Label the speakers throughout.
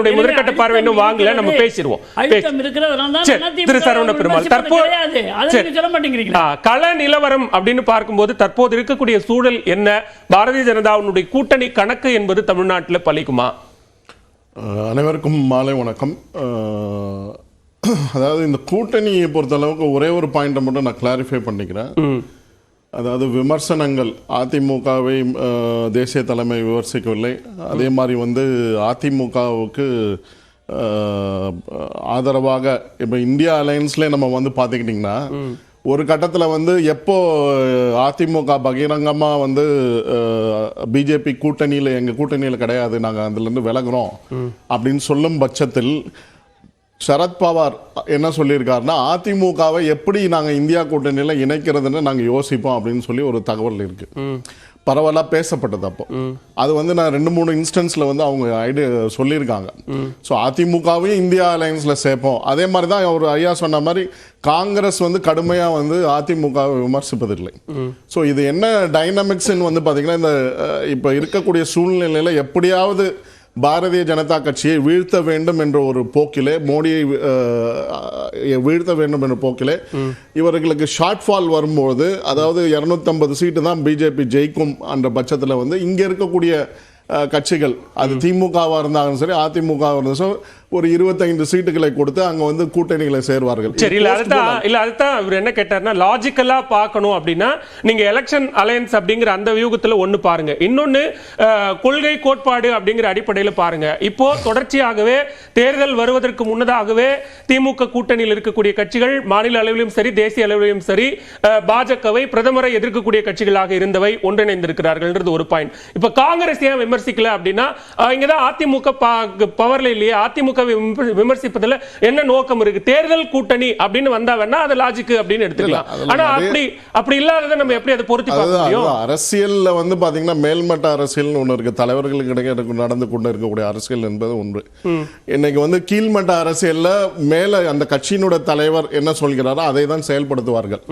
Speaker 1: அதனுடைய முதற்கட்ட பார்வை இன்னும் வாங்கல, நம்ம பேசிடுவோம். திரு சரவண பெருமாள், தற்போது கள நிலவரம் அப்படின்னு பார்க்கும்போது தற்போது இருக்கக்கூடிய சூழல் என்ன? பாரதிய ஜனதாவுடைய கூட்டணி கணக்கு என்பது தமிழ்நாட்டில் பலிக்குமா?
Speaker 2: அனைவருக்கும் மாலை வணக்கம். அதாவது இந்த கூட்டணியை பொறுத்த அளவுக்கு ஒரே ஒரு பாயிண்டை மட்டும் நான் கிளாரிஃபை பண்ணிக்கிறேன். அதாவது விமர்சனங்கள் அதிமுகவை தேசிய தலைமை விமர்சிக்கவில்லை, அதே மாதிரி அதிமுகவுக்கு ஆதரவாக இப்போ இந்தியா அலையன்ஸ்லேயே நம்ம பார்த்துக்கிட்டிங்கன்னா ஒரு கட்டத்தில் எப்போ அதிமுக பகிரங்கமாக பிஜேபி கூட்டணியில் எங்கள் கூட்டணியில் கிடையாது, நாங்கள் அதுலேருந்து விலகுறோம் அப்படின்னு சொல்லும் பட்சத்தில் சரத்பவார் என்ன சொல்லியிருக்காருன்னா, அதிமுகவை எப்படி நாங்கள் இந்தியா கூட்டணியில் இணைக்கிறதுன்னு நாங்கள் யோசிப்போம் அப்படின்னு சொல்லி ஒரு தகவல் இருக்கு, பரவலாக பேசப்பட்டது. அப்போ அது நான் 2-3 இன்ஸ்டன்ஸில் அவங்க ஐடியா சொல்லியிருக்காங்க. ஸோ அதிமுகவையும் இந்தியா அலையன்ஸில் சேர்ப்போம். அதே மாதிரி தான் அவர் ஐயா சொன்ன மாதிரி காங்கிரஸ் கடுமையாக அதிமுகவை விமர்சிப்பதில்லை. ஸோ இது என்ன டைனமிக்ஸ்ன்னு பார்த்தீங்கன்னா, இந்த இப்போ இருக்கக்கூடிய சூழ்நிலையில் எப்படியாவது பாரதிய ஜனதா கட்சியை வீழ்த்த வேண்டும் என்ற ஒரு போக்கிலே, மோடியை வீழ்த்த வேண்டும் என்ற போக்கிலே இவர்களுக்கு ஷார்ட் ஃபால் வரும்போது, அதாவது 250 சீட்டு தான் பிஜேபி ஜெயிக்கும் என்ற பட்சத்தில் இங்கே இருக்கக்கூடிய கட்சிகள், அது திமுகவாக இருந்தாலும் சரி அதிமுகவாக இருந்தாலும் சரி, ஒரு 25 சீட்டுகளை கொடுத்து அங்க கூட்டணிகளை சேர்வார்கள்.
Speaker 1: சரி, அதுதான் இவர் என்ன கேட்டார்னா, லாஜிக்கலா பார்க்கணும் அப்படின்னா நீங்க எலெக்ஷன் அலையன்ஸ் அப்படிங்கிற அந்த வியூகத்துல ஒண்ணு பாருங்க, இன்னொன்னு கொள்கை கோட்பாடு அப்படிங்கிற அடிப்படையில் பாருங்க. இப்போ தொடர்ச்சியாகவே தேர்தல் வருவதற்கு முன்னதாகவே திமுக கூட்டணியில் இருக்கக்கூடிய கட்சிகள் மாநில அளவிலும் சரி தேசிய அளவிலும் சரி பாஜகவை பிரதமரை எதிர்க்கக்கூடிய கட்சிகளாக இருந்தவை ஒன்றிணைந்திருக்கிறார்கள் ஒரு பாயிண்ட். இப்ப காங்கிரஸ் ஏன் விமர்சிக்கல அப்படின்னா, இங்கதான் அதிமுக பவர்ல இல்லையே, அதிமுக விமர்சிப்பதில் என்ன நோக்கம் இருக்கு? தேர்தல் கூட்டணி அப்படின்னு வந்தா வேணா அது லாஜிக் அப்படின்னு எடுத்துக்கலாம். ஆனா அப்படி இல்லாததை நம்ம எப்படி அதை பொருத்தி பார்க்க முடியும்?
Speaker 2: அரசியல்ல பாத்தீங்கன்னா மேல்மட்ட அரசியல் ஒண்ணு இருக்கு, தலைவர்களுக்கு இடையே நடந்து கொண்டு இருக்கக்கூடிய அரசியல் என்பது ஒன்று. இன்னைக்கு கீழ்மட்ட அரசியல்ல மேல அந்த கட்சியினுடைய தலைவர் என்ன சொல்கிறாரோ அதை தான் செயல்படுத்துவார்கள்.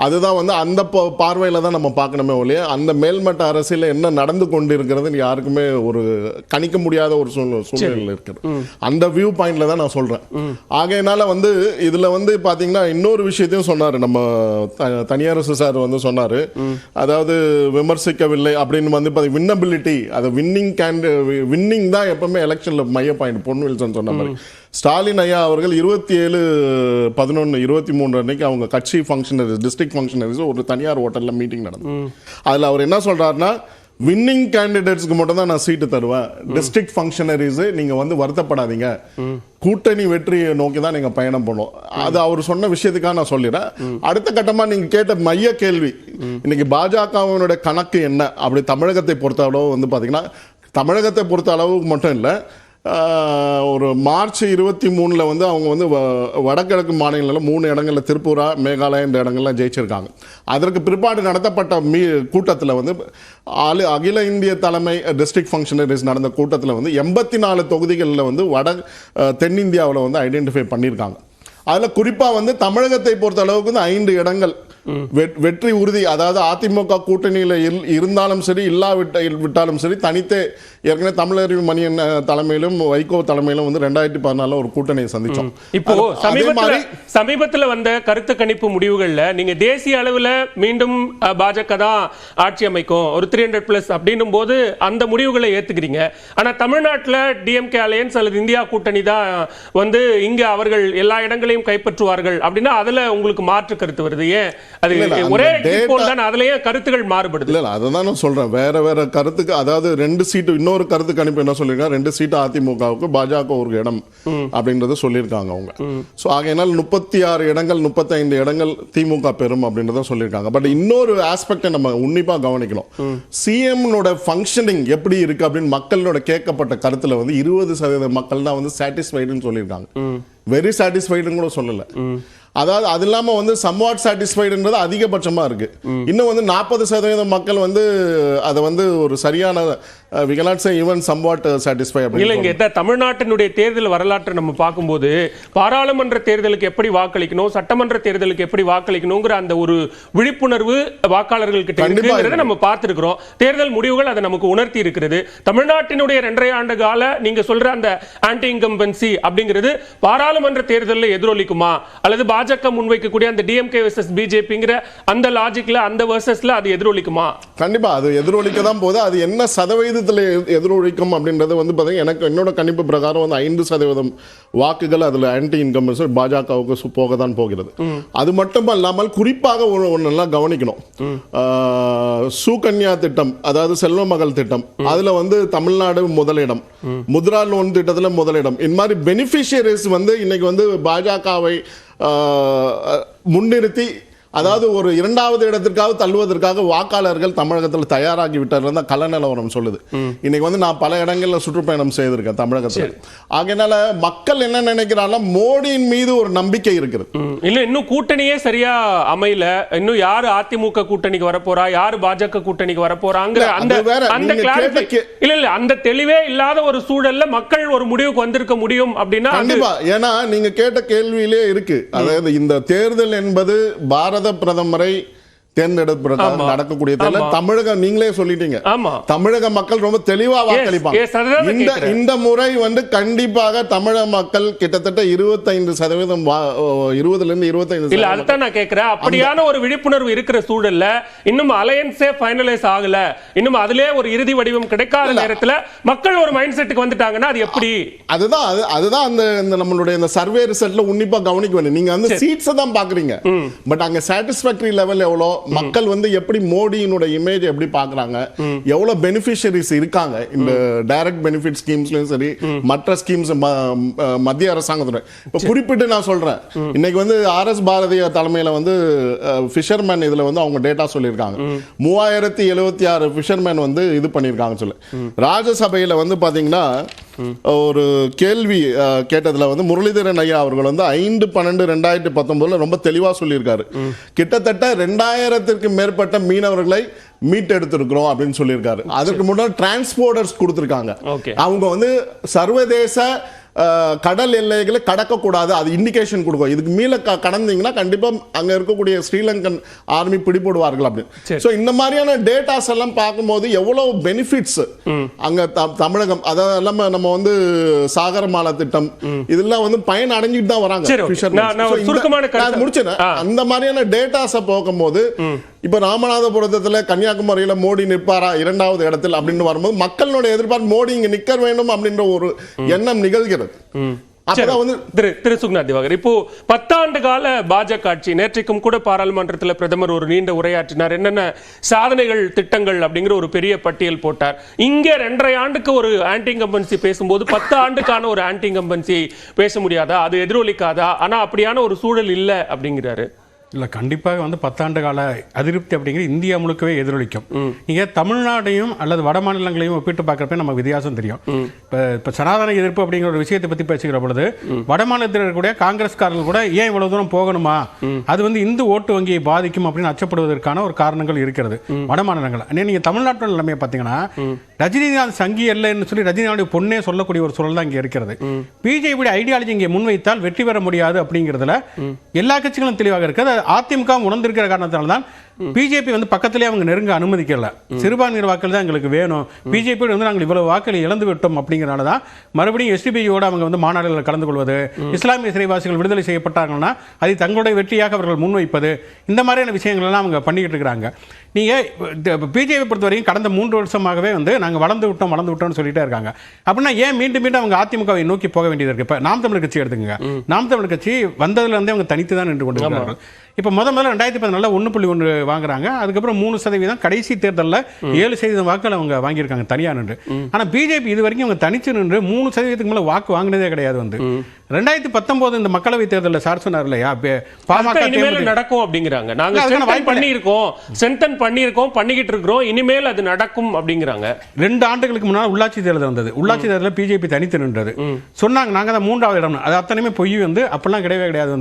Speaker 2: அதுதான் அந்த பார்வையில தான் நம்ம பார்க்கணுமே ஒழிய, அந்த மேல்மட்ட அரசியல் என்ன நடந்து கொண்டிருக்கிறது யாருக்குமே ஒரு கணிக்க முடியாத ஒரு சூழ்நிலை இருக்கு. அந்த வியூ பாயிண்ட்ல தான் நான் சொல்றேன். ஆகையினால இதுல பாத்தீங்கன்னா இன்னொரு விஷயத்தையும் சொன்னாரு நம்ம தனியரசு சார் சொன்னாரு, அதாவது விமர்சிக்கவில்லை அப்படின்னு வின்னபிலிட்டி, அது வின்னிங் தான் எப்பவுமே எலெக்ஷன்ல மைய பாயிண்ட். பொன் வில்சன் சொன்ன மாதிரி ஸ்டாலின் ஐயா அவர்கள் 27/11/23 அன்னைக்கு அவங்க கட்சி ஃபங்க்ஷனரிஸ், டிஸ்ட்ரிக்ட் ஃபங்க்ஷனரிஸ் ஒரு தனியார் ஹோட்டல்ல மீட்டிங் நடந்தது. அதுல அவர் என்ன சொல்றாருன்னா, வின்னிங் கேண்டிடேட்ஸ்க்கு மட்டும் தான் நான் சீட்டு தருவேன், டிஸ்ட்ரிக்ட் ஃபங்க்ஷனரிஸ் நீங்க வருத்தப்படாதீங்க, கூட்டணி வெற்றியை நோக்கி தான் நீங்க பயணம் பண்ணும். அது அவர் சொன்ன விஷயத்துக்காக நான் சொல்லிடுறேன். அடுத்த கட்டமா நீங்க கேட்ட மைய கேள்வி, இன்னைக்கு பாஜகவினுடைய கணக்கு என்ன அப்படி தமிழகத்தை பொறுத்த அளவு பாத்தீங்கன்னா, தமிழகத்தை பொறுத்த அளவுக்கு மட்டும் இல்லை, ஒரு மார்ச் 23 அவங்க வடகிழக்கு மாநிலங்களில் 3 இடங்களில் திருப்பூரா மேகாலயா இந்த இடங்கள்லாம் ஜெயிச்சிருக்காங்க. அதற்கு பிற்பாடு நடத்தப்பட்ட கூட்டத்தில் அகில இந்திய தலைமை டிஸ்ட்ரிக்ட் ஃபங்க்ஷனரிஸ் நடந்த கூட்டத்தில் 84 தொகுதிகளில் தென்னிந்தியாவில் ஐடென்டிஃபை பண்ணியிருக்காங்க. அதில் குறிப்பாக தமிழகத்தை பொறுத்த அளவுக்கு 5 இடங்கள் வெற்றி உறுதி. அதாவது அதிமுக கூட்டணியில் இருந்தாலும் சரி இல்லாவிட்டாலும் சரி, தனித்தே ஏற்கனவே தமிழறிவு மணியன் தலைமையிலும் வைகோ தலைமையிலும் 2014 ஒரு கூட்டணியை சந்திச்சோம்.
Speaker 1: இப்போ சமீபத்தில் வந்த கருத்து கணிப்பு முடிவுகள்ல நீங்க தேசிய அளவில் மீண்டும் பாஜக தான் ஆட்சி அமைக்கும், ஒரு 300+ அப்படின்னும் போது அந்த முடிவுகளை ஏத்துக்கிறீங்க. ஆனா தமிழ்நாட்டில் டிஎம்கே அலையன்ஸ் அல்லது இந்தியா கூட்டணி தான் இங்க அவர்கள் எல்லா இடங்களையும் கைப்பற்றுவார்கள் அப்படின்னா அதுல உங்களுக்கு மாற்று கருத்து வருது. ஏன் அது ஒரே போல் தான், அதுலயே கருத்துகள் மாறுபடுது?
Speaker 2: இல்ல அதான் நான் சொல்றேன், வேற வேற கருத்துக்கு. அதாவது 2 சீட்டு, இன்னொரு கருத்து கணிப்பு என்ன சொல்லிருக்காங்க, 2 சீட்டு அதிமுகவுக்கு, பாஜக ஒரு இடம் அப்படின்றத சொல்லியிருக்காங்க அவங்க. ஸோ ஆகையினால் 36 இடங்கள் 35 இடங்கள் திமுக பெறும் அப்படின்றத சொல்லியிருக்காங்க. பட் இன்னொரு ஆஸ்பெக்டை நம்ம உன்னிப்பா கவனிக்கணும். சிஎம்னோட ஃபங்க்ஷனிங் எப்படி இருக்கு அப்படின்னு மக்களோட கேட்கப்பட்ட கருத்துல 20% மக்கள் தான் சாட்டிஸ்ஃபைடுன்னு சொல்லியிருக்காங்க. வெரி சாட்டிஸ்ஃபைடுன்னு கூட சொல்லல. அதாவது அது இல்லாம சம்வாட் சாட்டிஸ்ஃபைடுன்றது அதிகபட்சமா இருக்கு. இன்னும் 40% மக்கள் அதை ஒரு சரியான we cannot say even somewhat satisfied.
Speaker 1: இல்லைங்க, தமிழ்நாட்டினுடைய தேர்தல் வரலாற்றை நம்ம பார்க்கும்போது பாராளுமன்ற தேர்தலுக்கு எப்படி வாக்களிக்கணும், சட்டமன்ற தேர்தலுக்கு எப்படி வாக்களிக்கணுங்கிற அந்த ஒரு விழிப்புணர்வு வாக்காளர்கள் கிட்ட இருக்குங்கிறத நம்ம பார்த்திருக்கிறோம். தேர்தல் முடிவுகள் அதை நமக்கு உணர்த்தி இருக்கிறது. தமிழ்நாட்டினுடைய 2.5 ஆண்டு கால நீங்க சொல்ற அந்த ஆன்டி இன்கம்பன்சி அப்படிங்கிறது பாராளுமன்ற தேர்தலில் எதிரொலிக்குமா, அல்லது பாஜக முன்வைக்கக்கூடிய அந்த டிஎம்கே வெர்சஸ் பிஜேபிங்கிற அந்த லாஜிக்ல அந்த வெர்சஸ்ல அது எதிரொலிக்குமா?
Speaker 2: கண்டிப்பா அது எதிரொலிக்க தான் போகுது. அது என்ன சதவீதத்தில் எதிரொலிக்கும் அப்படின்றது வந்து பார்த்தீங்கன்னா எனக்கு என்னோட கணிப்பு பிரகாரம் வந்து 5% வாக்குகள் அதில் ஆன்டி இன்கம்பன்சி பாஜகவுக்கு போக தான் போகிறது. அது மட்டும் இல்லாமல் குறிப்பாக ஒன்று நல்லா கவனிக்கணும். சுகன்யா திட்டம், அதாவது செல்வ மகள் திட்டம், அதுல வந்து தமிழ்நாடு முதலிடம், முத்ரா லோன் திட்டத்தில் முதலிடம். இந்த மாதிரி பெனிஃபிஷியரிஸ் வந்து இன்னைக்கு வந்து பாஜகவை முன்னிறுத்தி, அதாவது ஒரு 2வது இடத்திற்காக தள்ளுவதற்காக வாக்காளர்கள் தமிழகத்தில் தயாராகி விட்டார்கள் தான் கள நிலவரம் சொல்லுது. இன்னைக்கு வந்து நான் பல இடங்களில் சுற்றுப்பயணம் செய்திருக்கேன் தமிழகத்தில். ஆகையினால மக்கள் என்ன நினைக்கிறாங்கன்னா மோடியின் மீது ஒரு நம்பிக்கை இருக்குது.
Speaker 1: இல்ல இன்னும் கூட்டணியே சரியா அமையல, இன்னும் யாரு அதிமுக கூட்டணிக்கு வரப்போறா, யாரு பாஜக கூட்டணிக்கு வரப்போறாங்கிற அந்த கிளாரிட்டி இல்ல அந்த தெளிவே இல்லாத ஒரு சூழல்ல மக்கள் ஒரு முடிவுக்கு வந்திருக்க முடியும் அப்படின்னா
Speaker 2: கண்டிப்பா. ஏன்னா நீங்க கேட்ட கேள்வியிலே இருக்கு. அதாவது இந்த தேர்தல் என்பது பாரத பிரதமரை தேர்ந்தெடுப்பதற்காக நடக்கக்கூடிய தேர்தல். தமிழக நீங்களே சொல்லிட்டீங்க, தமிழக மக்கள் ரொம்ப தெளிவா வாக்களிப்பாங்க. இந்த முறை வந்து கண்டிப்பாக தமிழக மக்கள் கிட்டத்தட்ட 25%, 20% 25%.
Speaker 1: இல்ல அதுதான் நான் கேக்குறேன். அப்படியான ஒரு விழிப்புணர்வு இருக்கிற சூழல்ல இன்னும் அலையன்ஸே ஃபைனலைஸ் ஆகல, இன்னும் அதிலே ஒரு இறுதி வடிவம் கிடைக்காத நேரத்துல மக்கள் ஒரு மைண்ட் செட்டுக்கு வந்துட்டாங்கன்னா அது எப்படி?
Speaker 2: அதுதான் அந்த நம்மளுடைய இந்த சர்வே ரிசல்ட்ல உன்னிப்பா கவனிக்க வேண்டும். நீங்க வந்து சீட்ஸ் தான் பாக்குறீங்க, பட் அங்க சாட்டிஸ்ஃபேக்டரி லெவல் எவ்வளோ, மக்கள் வந்து எப்படி மோடியினுடைய இமேஜ் எப்படி பார்க்கறாங்க, எவ்வளவு பெனிஃபிஷியரிஸ் இருக்காங்க இந்த டைரக்ட் பெனிஃபிட் ஸ்கீம்ஸ்லயும் சரி மற்ற ஸ்கீம்ஸ் மத்திய அரசாங்கத்துல. இப்போ குறிப்பிட்டு நான் சொல்றேன், இன்னைக்கு வந்து RS பாரதிய தலைமையில வந்து ஃபிஷர்மேன் இதுல வந்து அவங்க டேட்டா சொல்லியிருக்காங்க. 3076 ஃபிஷர்மேன் வந்து இது பண்ணியிருக்காங்க சொல்லு. ராஜ்யசபையில வந்து பாத்தீங்கன்னா ஒரு கேள்வி கேட்டதுல வந்து முரளிதரன் ஐயா அவர்கள் வந்து 5/12/2019 ரொம்ப தெளிவா சொல்லியிருக்காரு. கிட்டத்தட்ட 2000க்கு மேற்பட்ட மீனவர்களை மீட்டெடுத்திருக்கிறோம் அப்படின்னு சொல்லியிருக்காரு. அதுக்கு முன்னாடி டிரான்ஸ்போர்ட்டர்ஸ் கொடுத்திருக்காங்க. அவங்க வந்து சர்வதேச கடல் எல்லைகளை கடக்கக்கூடாது, அது இண்டிகேஷன் கொடுக்கும். இதுக்கு மீள கடந்தீங்கன்னா கண்டிப்பா அங்க இருக்கக்கூடிய ஸ்ரீலங்கன் ஆர்மி பிடிபடுவார்கள் அப்படின்னு. சோ இந்த மாதிரியான டேட்டாஸ் எல்லாம் பார்க்கும்போது எவ்வளவு பெனிஃபிட்ஸ் அங்க தமிழகம், அதாவது எல்லாமே நம்ம வந்து சாகரமாலா திட்டம் இதெல்லாம் வந்து பயன் அடைஞ்சிட்டு தான் வராங்க. முடிச்சேன். அந்த மாதிரியான டேட்டாஸை பார்க்கும்போது இப்ப ராமநாதபுரத்துல கன்னியாகுமரியில மோடி நிற்பாரா 2வது இடத்தில் அப்படின்னு வரும்போது மக்களுடைய எதிர்பார்ப்பு மோடி இங்க நிக்க வேண்டும் அப்படின்ற ஒரு எண்ணம் நிகழ்கிறது.
Speaker 1: திரு சுகுநாத் திவாகர், இப்போ 10 ஆண்டு கால பாஜக ஆட்சி, நேற்றைக்கும் கூட பாராளுமன்றத்தில் பிரதமர் ஒரு நீண்ட உரையாற்றினார். என்னென்ன சாதனைகள் திட்டங்கள் அப்படிங்கிற ஒரு பெரிய பட்டியல் போட்டார். இங்க 2.5 ஆண்டுக்கு ஒரு ஆன்டி இன்கம்பன்சி பேசும்போது 10 ஆண்டுக்கான ஒரு ஆன்டி இன்கம்பன்சி பேச முடியாதா, அது எதிரொலிக்காதா? ஆனா அப்படியான ஒரு சூழல் இல்லை அப்படிங்கிறாரு.
Speaker 3: இல்லை, கண்டிப்பாக வந்து 10 ஆண்டு கால அதிருப்தி அப்படிங்கிறது இந்தியா முழுக்கவே எதிரொலிக்கும். நீங்கள் தமிழ்நாட்டையும் அல்லது வட மாநிலங்களையும் ஒப்பிட்டு பார்க்குறப்ப நமக்கு வித்தியாசம் தெரியும். இப்போ சனாதன எதிர்ப்பு அப்படிங்கிற ஒரு விஷயத்தை பற்றி பேசுகிற பொழுது வட மாநிலத்தில் இருக்கக்கூடிய காங்கிரஸ்காரர்கள் கூட ஏன் இவ்வளவு தூரம் போகணுமா, அது வந்து இந்து ஓட்டு வங்கியை பாதிக்கும் அப்படின்னு அச்சப்படுவதற்கான ஒரு காரணங்கள் இருக்கிறது வட மாநிலங்கள். நீங்கள் தமிழ்நாட்டில் நிலைமையை பார்த்தீங்கன்னா ரஜினிகாந்த் சங்கி இல்லைன்னு சொல்லி ரஜினிகாந்த் பொண்ணே சொல்லக்கூடிய ஒரு சூழல் தான் இங்கே இருக்கிறது. பிஜேபி ஐடியாலஜி இங்கே முன்வைத்தால் வெற்றி பெற முடியாது அப்படிங்கிறதுல எல்லா கட்சிகளும் தெளிவாக இருக்கிறது. அதிமுக உணர்ந்திருக்கிற காரணத்தால் தான் பிஜேபி வந்து பக்கத்திலே அவங்க நெருங்க அனுமதிக்கல. சிறுபான்மையினர் வாக்கள் தான் எங்களுக்கு வேணும், பிஜேபி வந்து நாங்கள் இவ்வளவு வாக்களை இழந்து விட்டோம் அப்படிங்கிறனால தான் மறுபடியும் எஸ்டிபியோட அவங்க வந்து மாநாடுகளில் கலந்து கொள்வது, இஸ்லாமிய சிறைவாசிகள் விடுதலை செய்யப்பட்டாங்கன்னா அதை தங்களுடைய வெற்றியாக அவர்கள் முன்வைப்பது, இந்த மாதிரியான விஷயங்கள் எல்லாம் அவங்க பண்ணிக்கிட்டு இருக்கிறாங்க. நீங்கள் பிஜேபி பொறுத்தவரைக்கும் கடந்த 3 வருஷமாகவே வந்து நாங்கள் வளர்ந்து விட்டோம்னு சொல்லிட்டே இருக்காங்க. அப்படின்னா ஏன் மீண்டும் அவங்க அதிமுகவை நோக்கி போக வேண்டியது இருக்கு? இப்போ நாம் தமிழர் கட்சி எடுத்துக்கங்க. நாம் தமிழர் கட்சி வந்ததுலேருந்தே அவங்க தனித்து தான் நின்று கொண்டிருக்கிறார்கள். இப்போ முதல்ல 2014 1.1 வாங்குறாங்க. அதுக்கப்புறம் 3%, கடைசி தேர்தலில் 7% வாக்குகள் அவங்க வாங்கியிருக்காங்க தனியாக நின்று. ஆனால் பிஜேபி இது வரைக்கும் அவங்க தனிச்சு நின்று 3%க்கு மேலே வாக்கு வாங்கினதே கிடையாது. வந்து 2019 இந்த மக்களவை தேர்தலில் சார் சொன்னார் இல்லையா, பாமக
Speaker 1: இனிமேல் நடக்கும் அப்படிங்கிறாங்க. நாங்க ஸ்ட்ரென்தன் பண்ணிக்கிட்டு இருக்கிறோம், இனிமேல் அது நடக்கும் அப்படிங்கிறாங்க.
Speaker 3: 2 ஆண்டுகளுக்கு முன்னால் உள்ளாட்சி தேர்தல் வந்தது. உள்ளாட்சி தேர்தலில் பிஜேபி தனித்து நின்றது. சொன்னாங்க நாங்க தான் 3வது இடம். அது அத்தனையுமே பொய். அப்பெல்லாம் கிடையவே கிடையாது.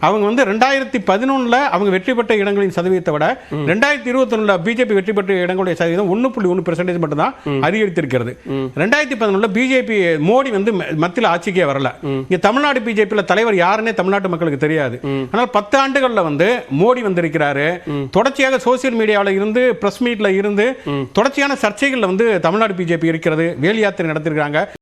Speaker 3: அவங்க 2011 அவங்க வெற்றி பெற்ற இடங்களின் சதவீதத்தை விட 2021 பிஜேபி வெற்றி பெற்ற இடங்களுடைய சதவீதம் 1.1% மட்டும் தான் அதிகரித்திருக்கிறது. 2011 பிஜேபி மோடி மத்தியில் ஆட்சிக்கே வரல. தமிழ்நாடு பிஜேபியில் தலைவர் யாருன்னே தமிழ்நாட்டு மக்களுக்கு தெரியாது. ஆனால் 10 ஆண்டுகள்ல மோடி வந்திருக்கிறாரு. தொடர்ச்சியாக சோசியல் மீடியாவில் இருந்து பிரஸ் மீட்ல இருந்து தொடர்ச்சியான சர்ச்சைகள்ல தமிழ்நாடு பிஜேபி இருக்கிறது. வேல் யாத்திரை நடத்திருக்காங்க.